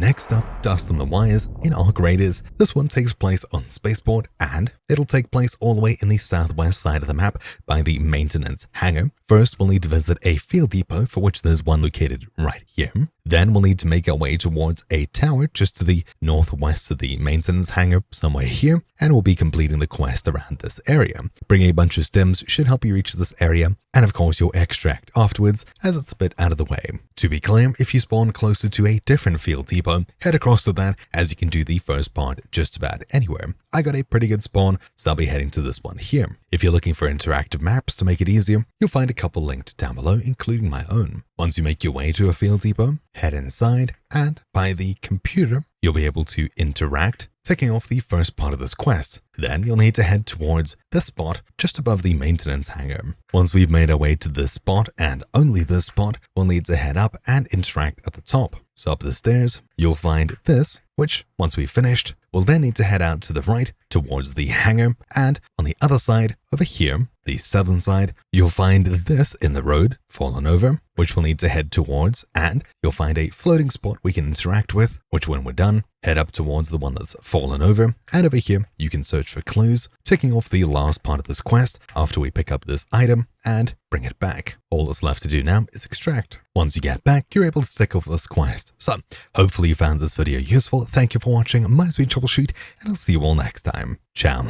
Next up, dust on the wires in our graders. This one takes place on Spaceport, and it'll take place all the way in the southwest side of the map by the Maintenance Hangar. First, we'll need to visit a field depot, for which there's one located right here. Then we'll need to make our way towards a tower just to the northwest of the Maintenance Hangar, somewhere here, and we'll be completing the quest around this area. Bringing a bunch of stems should help you reach this area, and of course you'll extract afterwards, as it's a bit out of the way. To be clear, if you spawn closer to a different field depot, head across to that, as you can do the first part just about anywhere. I got a pretty good spawn, so I'll be heading to this one here. If you're looking for interactive maps to make it easier, you'll find a couple linked down below, including my own. Once you make your way to a field depot, head inside, and by the computer, you'll be able to interact, ticking off the first part of this quest. Then you'll need to head towards this spot just above the Maintenance Hangar. Once we've made our way to this spot, and only this spot, we'll need to head up and interact at the top. So up the stairs, you'll find this, which, once we've finished, we'll then need to head out to the right towards the hangar, and on the other side, over here, the southern side, you'll find this in the road, fallen over, which we'll need to head towards, and you'll find a floating spot we can interact with, which when we're done, head up towards the one that's fallen over, and over here, you can search for clues, ticking off the last part of this quest after we pick up this item and bring it back. All that's left to do now is extract. Once you get back, you're able to tick off this quest. So, hopefully you found this video useful. Thank you for watching. My name is Troubleshoot, and I'll see you all next time. Ciao.